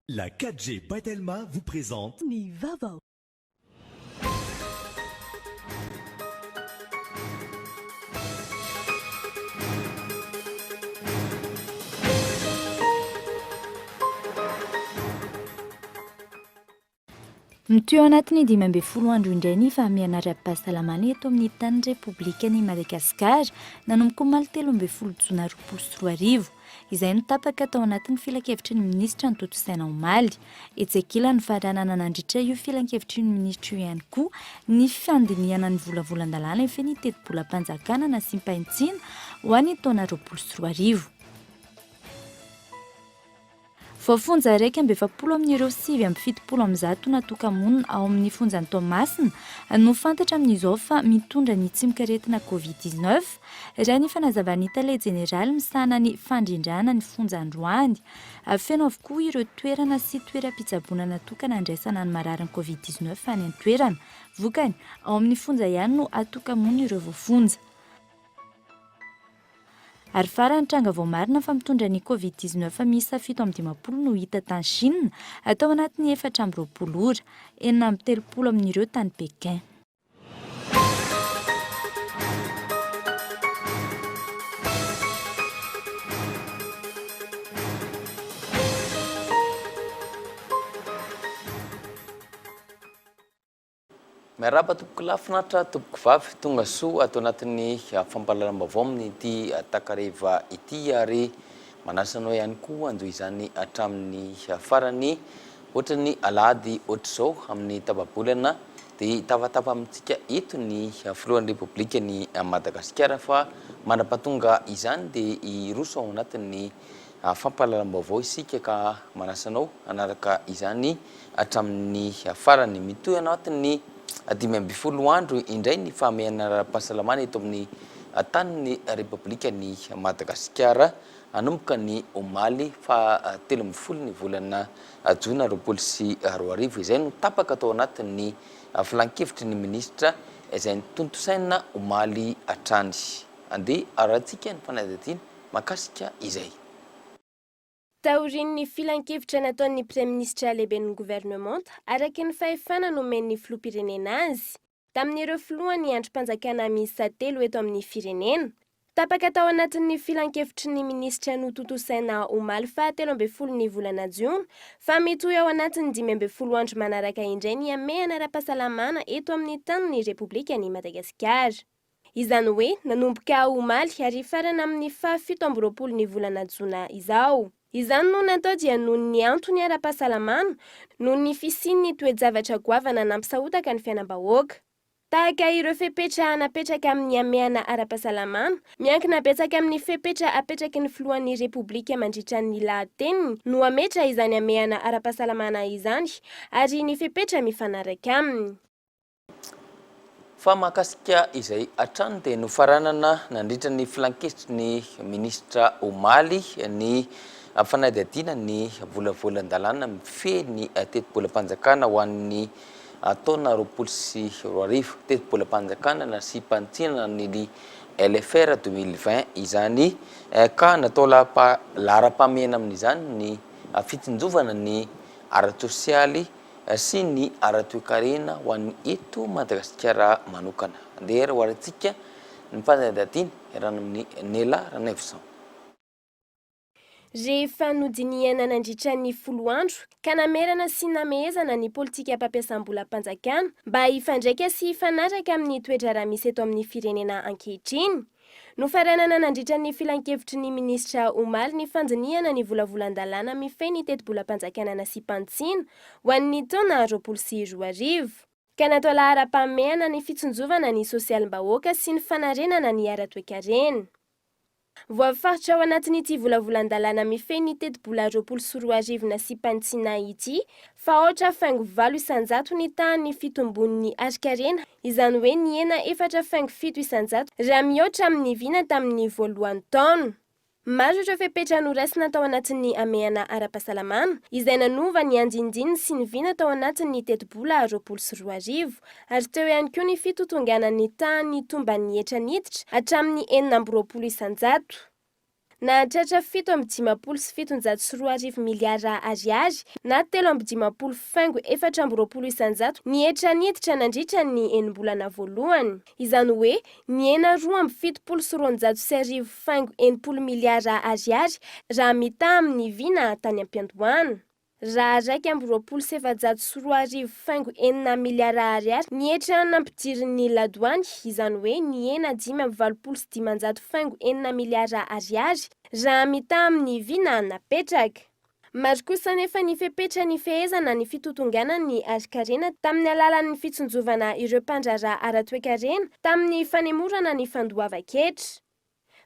La 4G Batelma vous présente Ni Vaovao. Mitoy ao anatin'ny 12 andro indray ny fahamiana ara-pahasalamana eto amin'ny tany repoblikan'i Madagasikara nanomboka omaly 13 jona 2024. Izay no tapaka tao anatin'ny filan-kevitry ny minisitra ny toto saina omaly. Etsakila ny faranana nandritra io filan-kevitry ny minisitra io ihany koa ny fandinihana ny volavolan-dalàna ny fenitety-bolam-panjakana na simpaintsina ho an'ny taona 2024. Voafonja 1,770 natoka-monina ao amin'ny fonjan'ny Tomasina no fantatra amin'izao fa mitondra ny tsimikaretina Covid-19 raha ny fanazavan'ny tale jeneraly misahana ny fandrindrana ny fonjan'ny Juin. Feno avokoa ireo toerana sy toeram-pitsaboana natokana handraisana ny marariny Covid-19 any an-toerana. Vokany ao amin'ny fonja ihany no atoka-monina ireo voafonja. Ary farany tranga vao marina fa mitondra ny Covid-19 miisa 750 no hita tany Chine atao anatin'ny 420 ora, 430 amin'ireo tany Pekin. Miaraba tompoko lafinatra tompoko vavy tonga soa atao anatin'ny fampahalalam-baovao amin'ity takareva ity ary manasanao ihany koa andoha izany hatramin'ny farany ohatrany alady ohatr'izao amin'ny tababolana dia tavatava amintsika eto ny filohan'ny repoblika ny Madagasikara fa manam-pahatonga izany dia iroso ao anatin'ny fampahalalam-baovao isika ka manasanao anaraka izany hatramin'ny farany mitoy anatin'ny 12 andro indray ny fahamiana ara-pahasalamana eto amin'ny tanin'ny repoblika ny Madagasikara anomboka ny omaly fa 13 ny volana Jona 2024 izay no tapaka tao anatin'ny filan-kevitry ny minisitra izay tontosaina omaly hatrany. Andeha arahantsika ny fanadihadiana makasika izay. Taorian'ny filan-kevitra nataon'ny Praiministra lehiben'ny gouvernemanta araky ny fahefana nomen'ny filoham-pirenena azy tamin'ireo filohan'ny androm-panjakana miisa 3 eto amin'ny firenena. Tapaka tao anatin'ny filan-kevitry ny minisitra notontosaina omaly fa 13 ny volana Jiona fa mitoy ao anatin'ny 15 andro manaraka indray ny hamehana ara-pahasalamana eto amin'ny tanin'ny repoblikan'i Madagasikara. Izany hoe nanomboka omaly ary farana amin'ny 17 ny volana Jona izao. Izany no natao dia noho ny antony ara-pahasalamana noho ny fisian'ny toe-javatra goavana nampisahotaka ny fiainam-bahoaka. Tahaka ireo fepetra anapetraka amin'ny hamehana ara-pahasalamana, miankina betsaka amin'ny fepetra apetraky ny filohan'ny repoblika mandritra ny lahateniny no ametra izany hamehana ara-pahasalamana izany ary ny fepetra mifanaraka aminy. Fa mahakasika izay hatrany dia nofaranana nandritra ny filan-kevitry ny minisitra omaly ny fanadihadiana ny volavolan-dalàna mifehy teti-bolam-panjakana ho an'ny taona 2024 teti-bolam-panjakana na simpantsina ny LFR 2020 izany ka natao lahara-pahamehana amin'izany ny fitonjovana ny ara-tsosialy sy ny ara-toekarena ho an'ny eto Madagasikara manokana. Andeha ho arahantsika ny fanadihadiana iarahana amin'ny Nela Ranevson. Rehefa nodinihana nandritra ny 10 andro ka namerana sy namehezana ny politika mpampiasam-bolam-panjakana mba hifandraika sy hifanaraka amin'ny toedrara misy eto amin'ny firenena ankehitriny. Nofaranana nandritra ny filan-kevitry ny minisitra omaly ny fandinihana ny volavolan-dalàna mifehy ny teti-bolam-panjakana na simpantsina ho an'ny taona 2024 ka natao lahara-pahamehana ny fitsonjovana ny sosialim-bahoaka sy ny fanarenana ny ara-toekarena. Voafaritra ao anatin'ity volavolan-dalàna mifehy ny teti-bola 2024 na simpantsina ity fa ohatra faingo 7 isanjato ny tahan'ny fitombon'ny ari-karena izany hoe ny hena 4,7 isanjato raha mihoatra amin'ny vina tamin'ny voalohan'ny taona. Maro ireo fepetra norasina tao anatin'ny hamehana ara-pahasalamana izay nanova ny andindininy sy ny vina tao anatin'ny teti-bola 2024 ary teo ihany koa ny fitotonganan'ny tahan'ny tomban'ny hetra niditra hatramin'ny 420 isanjato. nahatratra 7,7 miliara ariary na 3,420 nihetra niditra nandritra ny enim-bolana voalohany. Izany hoe niena 2,720 miliara ariary raha mita amin'ny vina tany am-piandohana. Raha 2,720 miliara ariary nihetra nampidirin'ny ladoany, izany hoe niena 5,820 miliara ariary raha mita amin'ny vina napetraka. Maro kosa nefa ny fepetra ny fehezana ny fitotonganan'ny ari-karena tamin'ny alalan'ny fitsonjovana ireo mpandraharaha ara-toe-karena tamin'ny fanemorana ny fandoava-ketra.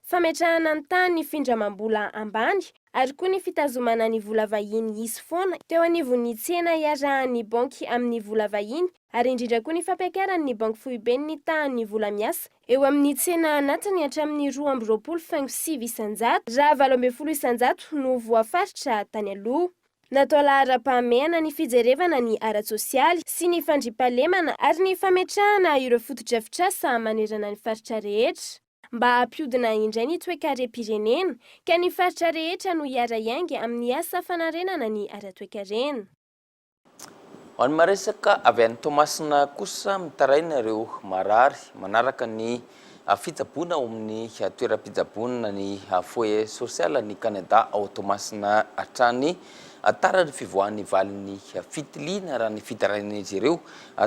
Fametrahana ny tany ny findramam-bola ambany ary koa ny fitazomana ny vola vahiny isy foana teo anivon'ny tsena iarahan'ny banky amin'ny vola vahiny ary indrindra koa ny fampiakaran'ny banky foiben'ny tahan'ny vola miasa eo amin'ny tsena anatiny hatramin'ny 2,27 raha 7,0 no voafaritra tany aloha. Natao lahara-pahamehana ny fijerevana ny ara-tsosialy sy ny fandriampahalemana ary ny fametrahana ireo fotodrafitrasa manerana ny faritra rehetra. Mba hampiodina indray ny toe-karem-pirenena ka ny faritra rehetra no hiara-iainga amin'ny asa fanarenana ny ara-toe-karena. Ho an'ny maresaka avy any Toamasina kosa mitaraina ireo marary manaraka ny fitsaboana ao amin'ny toeram-pitsaboana ny foyer social ny Canada ao Toamasina hatrany tara ny fivoahan'ny valin'ny fitiliana raha ny fitarain'izy ireo.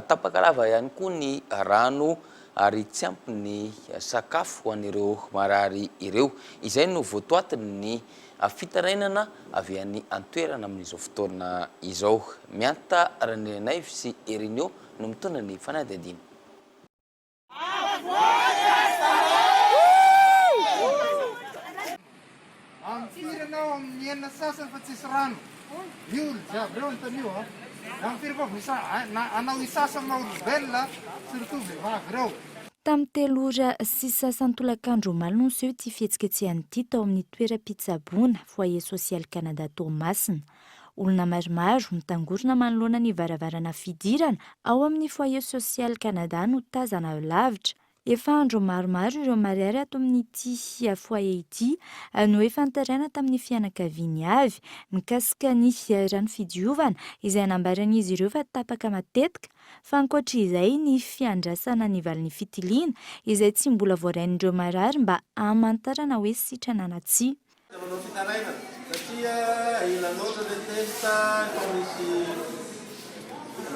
Tapakalava ihany koa ny rano ary tsy ampy ny sakafo ho an'ireo marary ireo. Izay no voatoatiny ny fitarainana avy any antoerana amin'izao fotoana izao. Mianta Ranenay sy Erinio no mitondra ny fanadihadiana. Firenao amin'ny enina sasany fa tsisy rano. Io jiaby reo antanio anao isasany maha-olombelona surtout vehivavy reo. Tamin'ny 3 ora sy sasantolakandro omaly no niseho ity fihetsiketsehany ity tao amin'ny toeram-pitsaboana foyer social Canada Toamasina. Olona maromaro mitangorona manoloana ny varavarana fidirana ao amin'ny foyer social Canada no tazana lavitra. Efa andro maromaro ireo marary ato amin'ity foyer ity no efa nitaraina tamin'ny fianakaviany avy mikasika ny rano fidiovana izay nambaran'izy ireo fa tapaka matetika fa ankoatra izay ny fiandrasana ny valin'ny fitiliana izay tsy mbola voarain'ireo marary mba hamantarana hoe sitrana na tsia. Satria ilan'ohatra le testa efa misy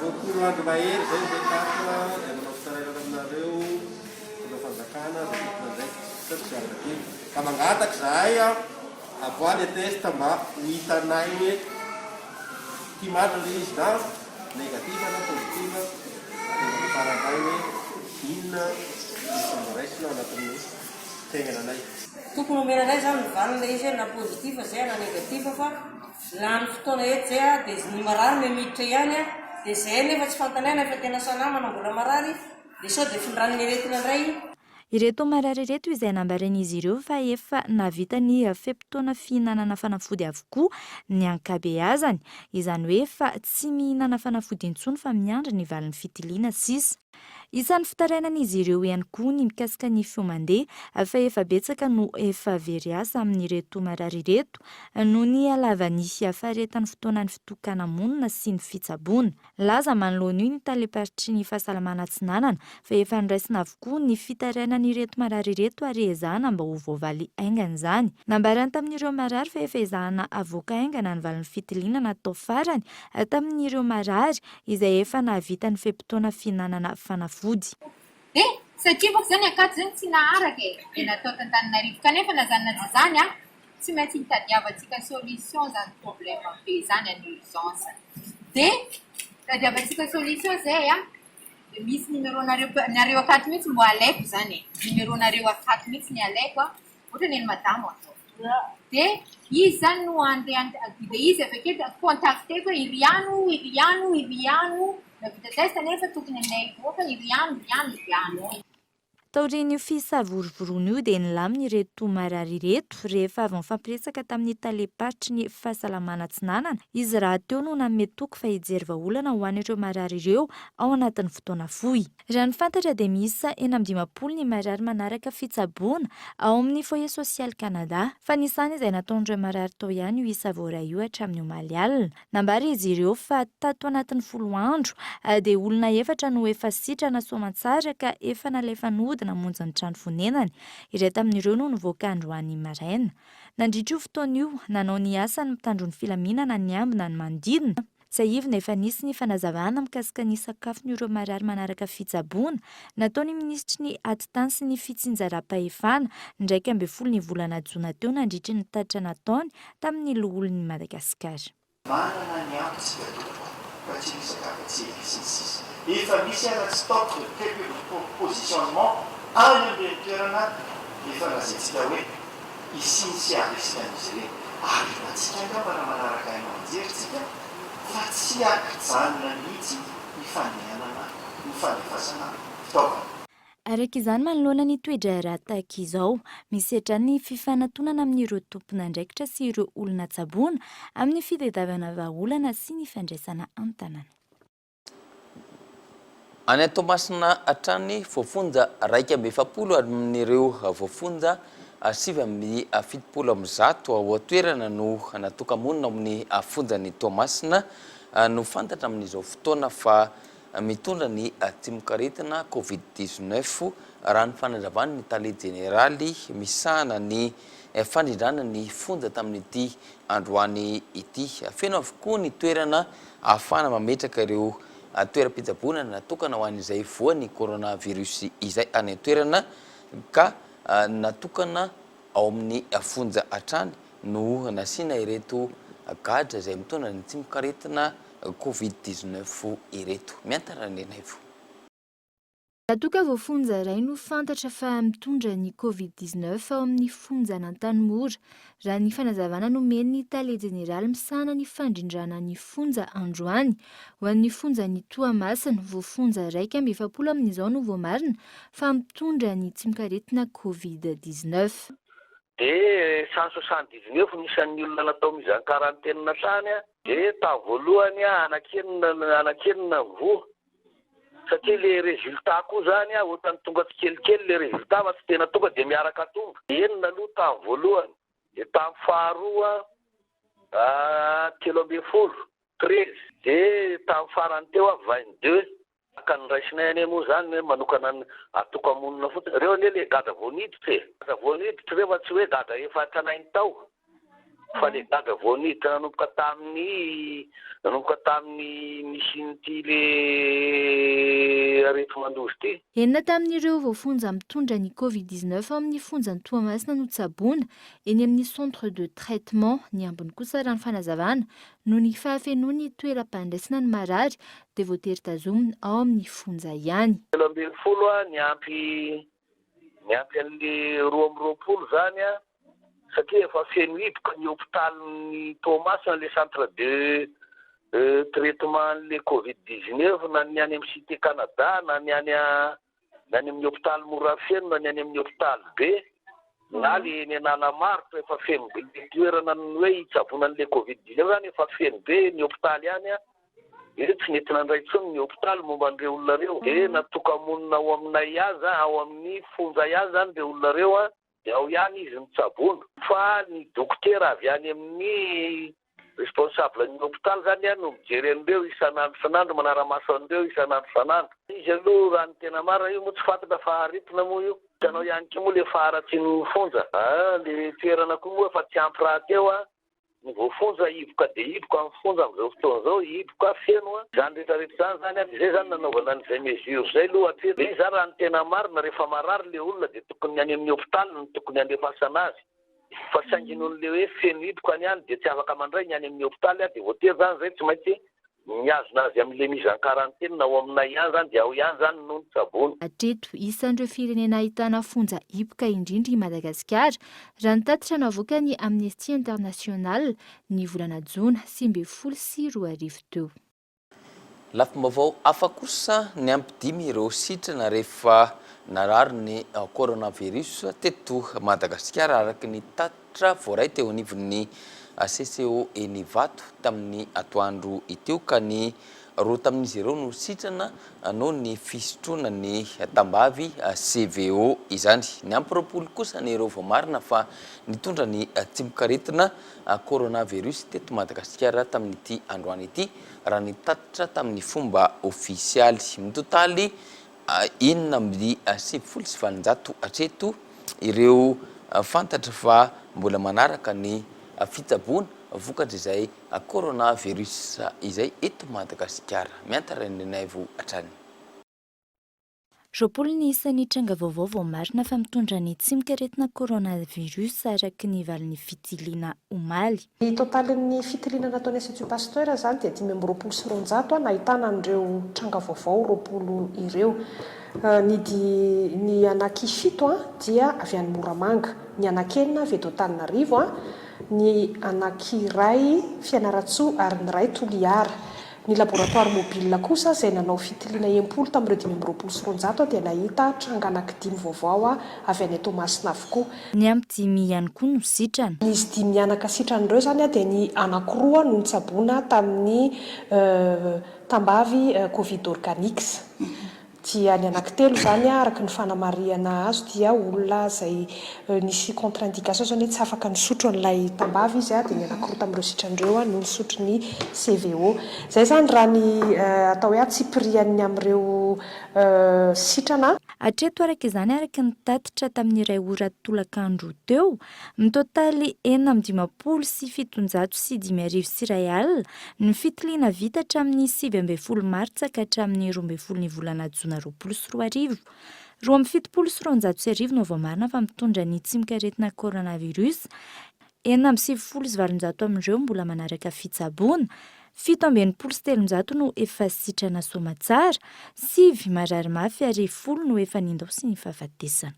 20 andro mahery zay zay tapaka dia manao fitarainana aminareo fanjakana zay satria ka mangataka zahay avoa le testa mba ho hitanay hoe tia marina le izy na negativa na positiva dia faranay hoe inona isamboraisina anatin'ny tegnananay. Tokony omenanay zany mivalina izy na pozitiva zay na negativa fa lany fotoana eto zay dia ny marary memiditra ihany dia zay nefa tsy fantanaina efa tena sanamana mbola marary dia sao dia findran'ny aretina indray. Ireto marary ireto izay nambaran'izy ireo fa efa navita ny fempotoana fihinanana fanafody avokoa ny ankabeazany, izany hoe fa tsy mihinana fanafody intsony fa miandry ny valin'ny fitiliana sisa. Isan'ny fitarainan'izy ireo ihany koa ny mikasika ny fiomandeha fa efa betsaka no efa very asa amin'ireto marary ireto no ny halavany faharetan'ny fotoanan'ny fitokana monina sy ny fitsaboana. Laza manoloana io ny taleparitry ny fahasalamana Atsinanana fa efa niraisina avokoa ny fitarainan'ireto marary ireto ary ezahana mba ho voavaly aingana izany. Nambarany tamin'ireo marary fa efa ezahana avoaka aingana ny valin'ny fitiliana natao farany tamin'ireo marary izay efa nahavita ny fempotoana fihinanana fanafody. Satria boko zany akato zany tsy naharaka dia natao tantaninarivo kanefa nazany zany tsy maintsy hitadiavantsika solution zany problème be zany any urgence dia tadiavantsika solution zay dia misy numéro nareo akato mihitsy mbo alaiko zany numéro nareo akato mihitsy ny alaiko ohatra ny madamo atao dia izy zany no andeha dia izy avake contacteko iriano Tao taorin'io fisavorovorona io dia nilamina ireto marary ireto rehefa avy mifampiresaka tamin'ny talepatry ny fahasalamana tsinanana izy raha teo no nanome toky fa hijery vahaolana ho an'ireo marary ireo ao anatin'ny fotoana fohy. Raha ny fantatra dia misy 6-10 ny marary manaraka fitsaboana ao amin'ny foyer social Canada fa nisany izay nataon'ireo marary tao ihany io isa voaray io hatramin'ny omaly alina. Nambara izy ireo fa tato anatin'ny 10 andro dia olona 4 no efa sitrana soamantsara ka efa nalefa nody namonjy ny trano fonenany. Ireto amin'ireo no nivoaka androany maraina. Nandritra io fotoana io nanao ny asany mitandro ny filaminana ny ambina ny manodidina. Saivina efa nisy ny fanazavana mikasika ny sakafon'ireo marary manaraka fitsaboana nataony ministry ny atitany sy ny fitsinjaram-pahefana ndraiky 12 ny volana Jona teo nandritra ny tatitra nataony tamin'ny loholon'ny Madagasikara. Manana ny antitsika fa tsy misy akapatsy sisy. Efa misy stock de prépositionnement any amin'ny toerana efa lazaintsika hoe isintsy arisika amin'izy ireny. Ary antsika angamba raha manaraka aina anjeritsika fa tsy akijanona mihitsy ny fandehanana ny fandefasana fitaovana. Araka izany manoloana ny toetra raha tahaka izao, misetra ny fifanantonana amin'ireo tompon'andraikitra sy ireo olona tsaboana amin'ny fitadiavana vahaolana sy ny fandraisana an-tanàna. Any Tomasina hatrany voafonja 170 amin'ireo voafonja 770 ao atoerana no natoka-monina amin'ny fonjan'ny Tomasina no fantatra amin'izao fotoana fa mitondra ny timokaretina Covid-19 raha ny fanazavany ny tale jeneraly misahana ny fandrindrana ny fonja tamin'ity androany ity. Feno avokoa ny toerana ahafahana mametraka ireo toeram-pitsaboana natokana ho an'izay voan'ny coronavirus izay any toerana ka natokana ao amin'ny fonja hatrany no nasiana ireto gadra izay mitondra ny timokaretina Covid-19 ireto. Miantara ny naivo. Ratoka voafonja iray no fantatra fa mitondra ny Covid-19 ao amin'ny fonjana Antanimora. Raha ny fanazavana nomen'ny tale jeneraly misahana ny fandrindrana ny fonja androany ho an'ny fonjan'ny Toamasina voafonja 170 amin'izao no voamarina fa mitondra ny timokaretina Covid-19. Dia 179 nisan'ny olona natao mizany karantenina trany dia voalohany anakenina voa satria le résultat koa zany ohatrany tonga tsikelikely le résultat fa tsy tena tonga dia miaraka tonga. Enina aloha tamin'ny voalohany dia tamin'ny faharoa 13 dia tamin'ny farany teo 22 ka niraisinay ane moa zany hoe manokana atoka-monina fotsiny. Reo anie le gadra voaniditra gadra voaniditra rehefa tsy hoe gadra efa tranainy tao fa le gadra voaniditra nanomboka tamin'ny misin'ity le areto mandozy ity. Enina tamin'ireo voafonja mitondra ny Covid-19 amin'ny fonjan'ny Toamasina no tsaboana eny amin'ny centre de traitement ny ambiny kosa raha ny fanazavana no ny fahafenoan'ny toeram-pandraisana ny marary dia voatery tazomina ao amin'ny fonja ihany. 20 ny ampy an'le 20 zany satria efa feno hipoka ny hôpitalin'ny Tomasina le centre de traitement le Covid-19 na ny any amin'ny Cité Canada na ny amin'ny hôpital Morafeno na ny amin'ny hôpital B na le eny Analamaro efa feno be toerana hoe hitsaboana an'le Covid-19 zany efa feno be ny hôpital ihany tsy nety nandray intsony ny hôpital momba an'ireo olona reo dia natoka-monina ao aminay aza ao amin'ny fonja iazy zany le olona reo dia ao ihany izy mitsaboana fa ny dokotera avy any amin'ny responsable ny hôpital zany no mijery an'ireo isanandro manara-maso an'ireo isanandro. Izy aloha raha ny tena marina io moa tsy fantatra fa aretina moa io. Hitanao ihany koa moa le faharatsy ny fonja. Le toerana koa moa efa tsy ampy raha teo ny voafonja hiboka dia hiboka amin'ny fonja amin'izao fotoana izao hiboka feno zany rehetrarehetra zany izay zany nanaovana an'izay mesure zay lohatra. Izy zany raha ny tena marina rehefa marary le olona dia tokony any amin'ny hôpital no tokony andefasana azy. Fa sangin'olona hoe feno hiboka any dia tsy afaka mandray ny any amin'ny hôpital dia voatery zany zay tsy maintsy miazona azy amin'ilay mise en quarantaine na ao aminay ihany zany dia ao ihany zany no tsabony. Hatreto isan'ireo firenena ahitana fonja hipoka indrindra i Madagasikara raha ny tatitra navoaka ny Amnesty International ny volana Jona 2022 teo. Lafim-baovao hafa kosa ny ampidimy ireo sitrana rehefa narary ny coronavirus teto Madagasikara araky ny tatitra voaray teo anivon'ny CCO eny Vato tamin'ny atoandro iteo ka ny roa tamin'izy ireo no sitrana noho ny fisotroana ny tambavy CVO izany. Ny ampiroapolo kosa ny ireo voamarina fa nitondra ny tsimokaritina coronavirus teto Madagasikara tamin'ity androany ity raha ny tatitra tamin'ny fomba ofisialy. Mitotaly 7,7 hatreto ireo fantatra fa mbola manaraka ny fitsaboana vokatra izay coronavirus izay eto Madagasikara. Miantaranay vo atrany. Roapolo ny isan'ny tranga vaovao vao marina fa mitondra ny tsimokaritina coronavirus araky ny valin'ny fitiliana omaly. Ny totalin'ny fitiliana nataon'ny Institut Pasteur zany dia 5,900 nahitana an'ireo tranga vaovao 20 ireo. Ny anaky 7 dia avy any Moramanga, ny anakenina avy eto Antananarivo, ny anaky iray Fianaratsoa ary ny iray Toliara. Ny laboratoire mobile kosa izay nanao fitiliana 10 tamin'ireo 5,900 dia nahita tranga anaky 5 vaovao avy any Tomasina avokoa. Ny ampy 10 ihany koa no sitrana. Izy 5 anaka sitran'ireo zany dia ny anankiroa no nitsaboana tamin'ny tambavy Covid organique. Dia ny anankitelo zany araka ny fanamariana azo dia olona izay nisy contre-indication zany hoe tsy afaka nisotro an'ilay tambavy izy dia ny anankiroa tamin'ireo sitran'ireo no nisotro ny CVO. Zay zany raha ny atao hoe tsipirian'ny amin'ireo sitrana. Hatreto araka izany araka ny tatitra tamin'ny iray ora tolakandro teo, mitotaly 7,705 ny fitiliana vita hatramin'ny 7 martsa ka hatramin'ny 12 volana Jona 2024. 7,7 no vao marina fa mitondra ny tsimokaritina coronavirus. 7,7 amin'ireo mbola manaraka fitsaboana. 7,7 no efa sitrana somatsara, 7 marary mafy ary 10 no efa nindao sy ny fahafatesana.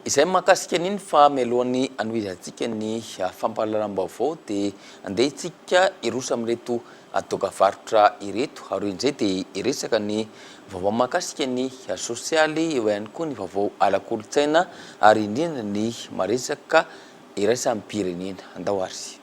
Izay mahakasika an'iny fa mialohan'ny anohizantsika ny fampahalaram-baovao dia andeha itsika irosa amin'ireto dokavarotra ireto ary indray dia iresaka ny vaovao mahakasika ny sosialy eo ihany koa ny vaovao ara-kolontsaina ary indrindra ny maresaka iraisan'ny pirenena. Andao ary.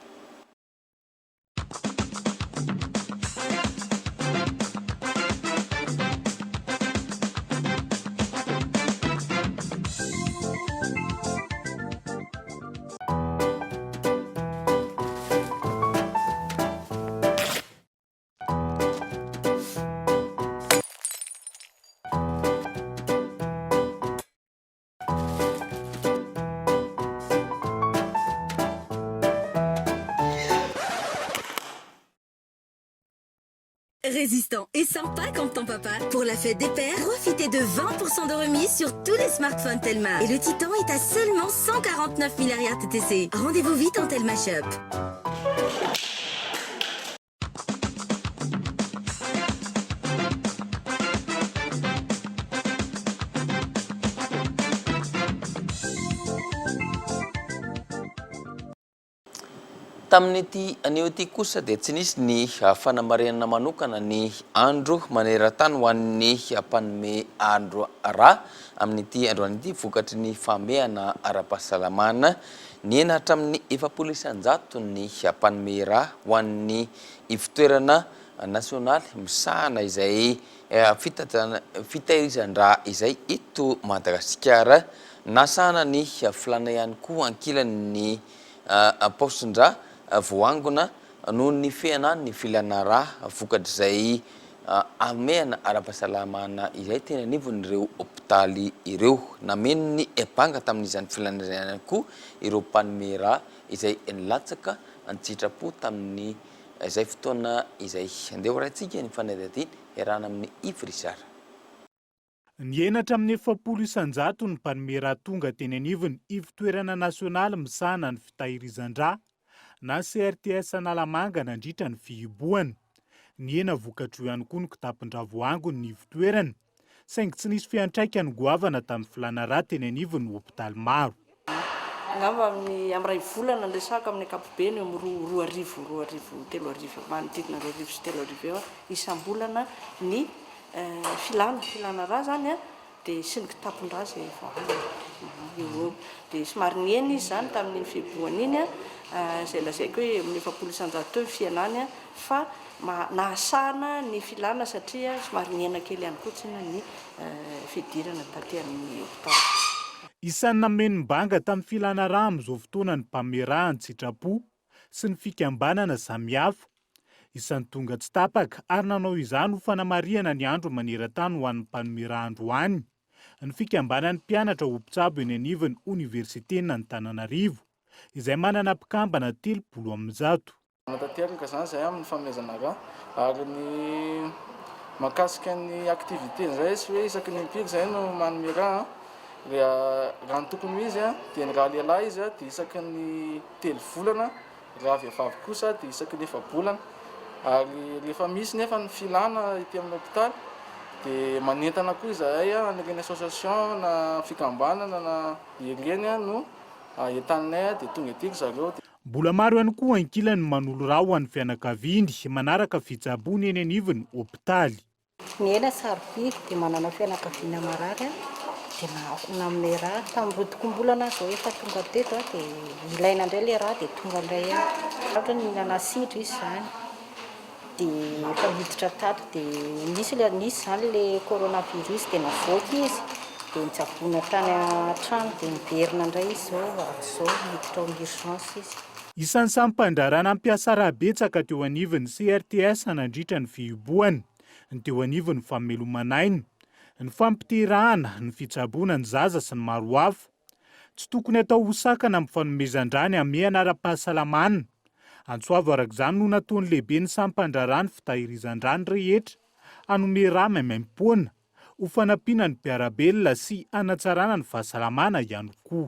Résistant et sympa comme ton papa. Pour la fête des pères, profitez de 20% de remise sur tous les smartphones Telma. Et le Titan est à seulement 149 milliards TTC. Rendez-vous vite en Telma Shop. Tamin'ity anio ity kosa dia tsy nisy ny fanamariana manokana ny andro maneran-tany ho an'ny mpanome andro ra amin'ity androan'ity vokatry ny famehana ara-pahasalamana ny ena hatramin'ny 700 ny mpanome ra ho an'ny ivitoerana nasionaly misahana izay fitahirizan-dra izay eto Madagasikara nasahana ny filana ihany koa ankilan'ny paosin-dra voangona noho ny fiana ny filana ra vokatra izay amehana ara-pahasalamana izay tena anivon'ireo hopitaly ireo. Nameno ny epanga tamin'izany filana ihany koa ireo mpanome ra izay nilatsaka antsitrapo tamin'ny izay fotoana izay andeha horaintsika ny fanadihadiana iarahana amin'ny Ivrisara. Ny enatra amin'ny 700 ny mpanome ra tonga teny anivony ivitoerana nasionaly misahana ny fitahirizan-dra na CRTS Analamanga nandritra ny fihiboany. Ny ena vokatro ihany koa ny kitapin-dra voangony ny ivitoerana, saingy tsy nisy fiantraikany goavana tamin'ny filana ra teny anivony hopitaly maro. Angamba amin'ny volana andresaka amin'ny ankapobeny amin'ny 3 arivo 3 arivo manodidina 2 arivo sy 3 arivo eo isam-bolana ny filana ra zany dia sy ny kitapon-draza efa io dia somary niena izy zany tamin'ny fiboany iny izay lazaiko hoe amin'ny 700 teo fianany fa nahasahana ny filana satria somary niena kely ihany kotsina ny fidirana taty amin'ny hopitaly. Isan'ny nameny mbanga tamin'ny filana rà amin'izao fotoana ny mpamerahany sitrapo sy ny fikambanana samihafa. Isan'ny tonga tsy tapaka ary nanao izany ho fanamariana ny andro maneran-tany ho an'ny mpanomerahandro any ny fikambanan'ny mpianatra ho mpitsabo eny anivon'ny Oniversiten'ny Antananarivo izay manana mpikambana 300. Matateraka zany zay amin'ny fanomezana raha ary ny mahakasika ny aktivité zay sy hoe isaky ny impiry zay no manome raha raha ny tokony izy dia ny raha lehilahy izy dia isaky ny 3 volana, raha vehivavy kosa dia isaky ny 4 volana. Ary rehefa misy nefa ny filana ety amin'ny hôpitaly dia manentana koa izahay an'ireny association na fikambanana na ireny no entanay dia tonga ety zareo. Mbola maro ihany koa ankilany manolo raha ho an'ny fianakaviany manaraka fitsaboana eny anivon'ny hôpitaly. Ny ena sarobidy dia manana fianakaviana marary dia naminay raha tamin'ny rodikom-bolana zao efa tonga teto dia ilaina indray ilay raha dia tonga indray ohatra ny hinana sidra izy zany dia efa miditra tato dia nisy zany ilay coronavirus dia navoaka izy dia nitsaboana tany an-trano dia niverina indray izy zao miditra ao urgence izy. Isan'ny sampan-draharaha nampiasa raha betsaka teo anivon'ny CRTS nandritra ny fihiboany, ny teo anivon'ny famelomanainy, ny fampiterahana, ny fitsaboana ny zaza sy ny maro hafa. Tsy tokony atao hosakana amin'ny fanomezan-drany amin'ny anara-pahasalamana. Antsoavo arak'izany no nataony lehibe ny sampan-draharaha ny fitahirizan-drany rehetra hanome raha maimaim-poana ho fanampiana ny mpiarabelona sy hanatsarana ny fahasalamana ihany koa.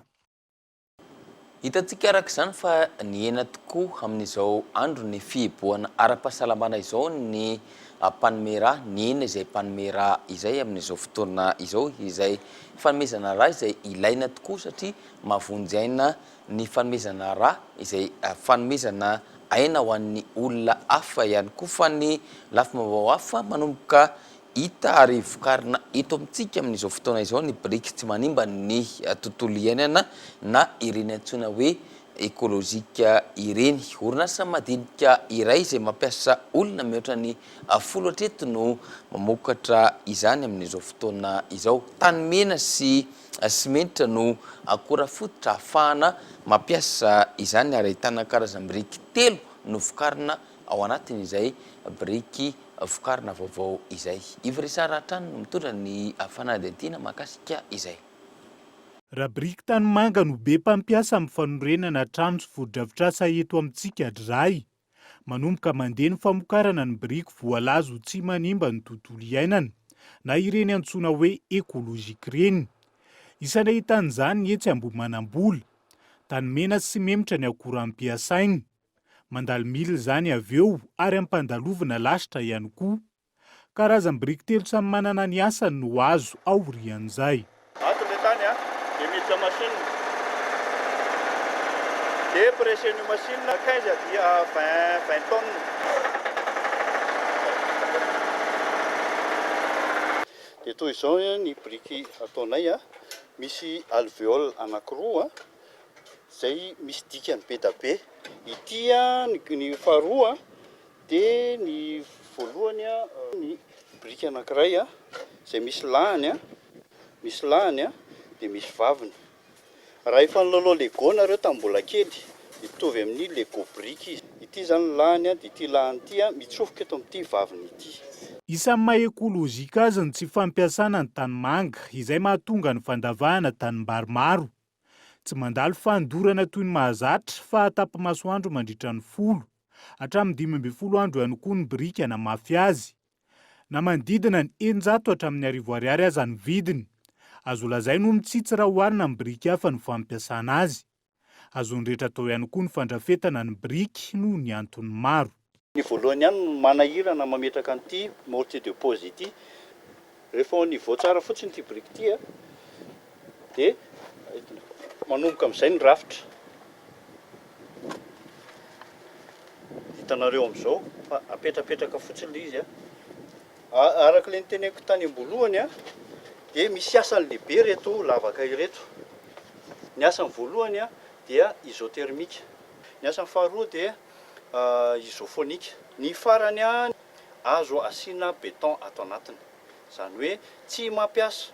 Hitantsika arak'izany fa niena tokoa amin'izao andro ny fihiboana ara-pahasalamana izao ny mpanome raha, niena izay mpanome raha izay amin'izao fotoana izao izay fanomezana raha izay ilaina tokoa satria mahavonjy ny fanomezana raha izay fanomezana aina ho an'ny olona hafa ihany koa fa ny lafim-baovao hafa manomboka hita ary vokarina eto amintsika amin'izao fotoana izao ny biriky tsy manimba ny tontolo iainana na ireny antsoina hoe ekolojika ireny. Orinasa madinika iray izay mampiasa olona mihoatra ny 10 hatreto no mamokatra izany amin'izao fotoana izao. Tanimena sy simenitra no akora fototra ahafahana mampiasa izany ary ahitana karazana biriky 3 no vokarina ao anatiny izay biriky vokarina vaovao izay. Ivorisara trano no mitondra ny fanadintina mahakasika izay. Raha biriky tanimanga no be mpampiasa amin'ny fanorenana trano sy fodrafitrasa eto amintsika dray. Manomboka mandeha ny famokarana ny biriky voalazo tsy manimba ny tontolo iainana na ireny antsoina hoe ekolojika ireny. Isany ahitan'izany etsy Ambohimanambola. Tanimena sy memitra ny akora ampiasainy. Mandalo mily zany avy eo ary ampandalovana lasitra ihany koa. Karazany biriky 3 samy manana ny asany no azo aorian'izay. Ato ilay tany dia miditra machine. Dia pressen'io machine 15 dia 20 tonnes. Dia toy izao ny biriky ataonay misy alvéole anankiroa izay misy dikany be da be. Ity ny faharoa dia ny voalohany ny biriky anankiray izay misy lahany dia misy vaviny. Raha efa niloloha lego nareo tamin'ny mbola kely dia mitovy amin'ny lego biriky izy. Ity zany lahany dia ity lahany ity mitsofoka eto amin'ity vaviny ity. Isan'ny maha ekolojika azy ny tsy fampiasana ny tanimanga izay mahatonga ny fandavahana tanimbary maro. Tsy mandalo fandorana toy ny mahazatra fa atapa-masoandro mandritra ny 10 hatramin'ny 12 andro ihany koa ny biriky anamafy azy. Na manodidina ny 900 hatramin'ny 1000 ariary aza ny vidiny. Azo lazaina no mitsitsy raha oharina amin'ny biriky hafa ny fampiasana azy. Azon'ny atao ihany koa ny fandrafetana ny biriky noho ny antony maro. Ny voalohany ihany manahirana mametraka an'ity mortier de pose ity. Rehefa niveau tsara fotsiny ity biriky ity dia manomboka amin'izay ny rafitra. Hitanareo amin'izao fa apetrapetraka fotsiny izy. Araka ilay niteneko tany ambolohany dia misy asany lehibe reto lavaka ireto. Ny asany voalohany dia isothermique, ny asany faharoa dia isophonique, ny farany azo asiana béton ato anatiny, zany hoe tsy mampiasa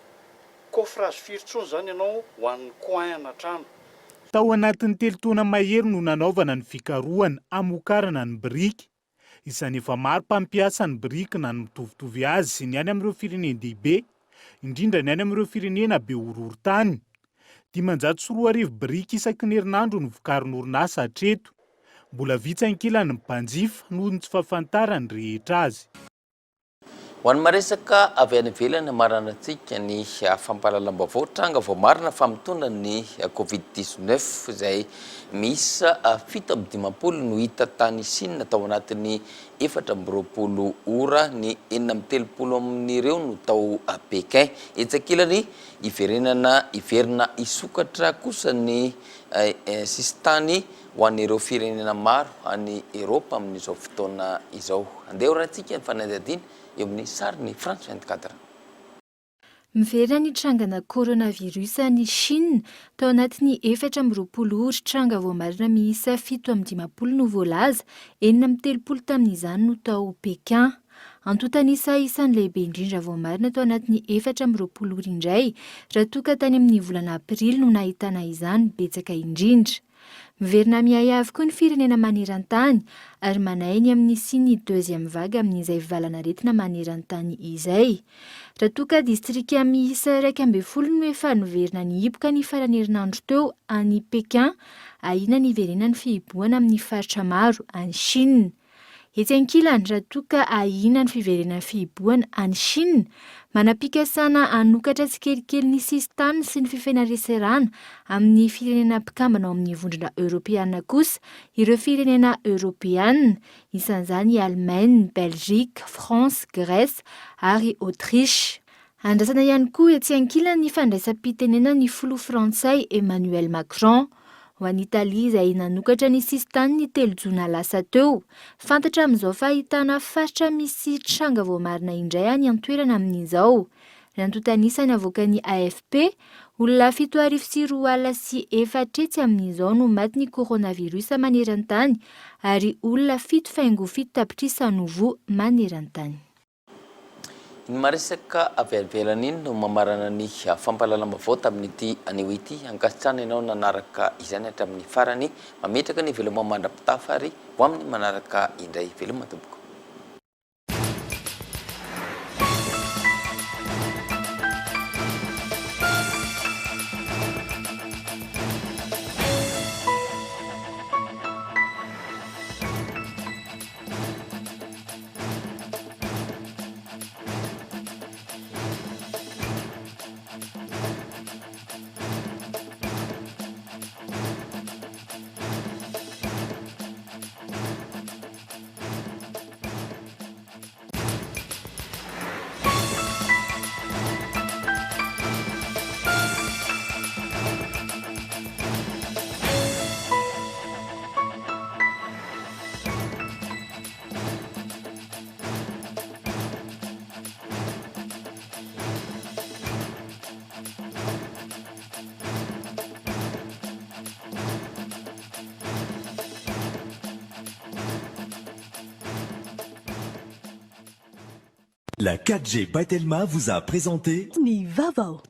coffrage firy zany ianao ho an'ny coin na trano. Tao anatin'ny telotaona mahery no nanaovana ny fikarohana amokarana ny biriky. Isany efa maro mpampiasa ny biriky na ny mitovitovy azy sy ny any amin'ireo firenen-dehibe, indrindra ny any amin'ireo firenena be horohorontany. 504 biriky isaky ny herinandro no vokarin'ny orinasa hatreto. Mbola vitsy ankilany ny mpanjifa noho ny tsy fahafantarany rehetra azy. Ho an'ny maresaka avy any ivelany maranantsika ny fampahalalam-baovao tranga vao marina fa mitondra ny Covid-19 izay misa 7-20 no hita tany Chine tao anatin'ny 420 ora ny 630 amin'ireo no tao Pekin. Etsakilany iverina isokatra kosa ny sistany ho an'ireo firenena maro any Eropa amin'izao fotoana izao. Andeha horantsika ny fanadihadiana eo amin'ny sariny France 24. Miverina ny trangana coronavirus ny Chine tao anatin'ny 420 ora tranga vao marina miisa 7-20 no voalaza, 630 tamin'izany no tao Pekin. Antotanisa isan'ny lehibe indrindra vao marina tao anatin'ny 420 ora indray, raha toka tany amin'ny volana Aprily no nahitana izany betsaka indrindra. Miverina miay avokoa ny firenena maneran-tany ary manainy amin'ny siny deuxième vague amin'izay valana aretina maneran-tany izay. Raha toka distrika miisa 12 no efa niverina nihiboka ny farany herinandro teo any Pekin, ahina ny iverenan'ny fihibohana amin'ny faritra maro any Chine. Etsy ankilany raha toka ahina ny fiverenan'ny fihibohana any Chine, manam-pikasana anokatra tsikelikely ny sistany sy ny fifenareserana amin'ny firenena mpikambana ao amin'ny vondrona Europeana kosa ireo firenena Europeana, isan'izany Allemagne, Belgique, France, Grèce ary Autriche. Andrasana ihany koa etsy ankilany ny fandraisam-pitenena ny filoha Frantsay Emmanuel Macron. Ho an'Italia izay nanokatra ny sistany ny 3 jona lasa teo. Fantatra amin'izao fa ahitana faritra misy tranga vao marina indray any an-toerana amin'izao. Nantotanisa ny avoakan'ny AFP, olona 7,4 amin'izao no maty ny coronavirus maneran-tany ary olona 7,7 tapitrisa novo maneran-tany. Ny maresaka avy ivelany iny no mamarana ny fampahalalam-baovao tamin'ity anio ity. Ankasitrana ianao nanaraka izany hatramin'ny farany, mametraka ny veloma mandra-pitafa ary ho amin'ny manaraka indray veloma tompoko. La 4G by Telma vous a présenté Ni Vaovao.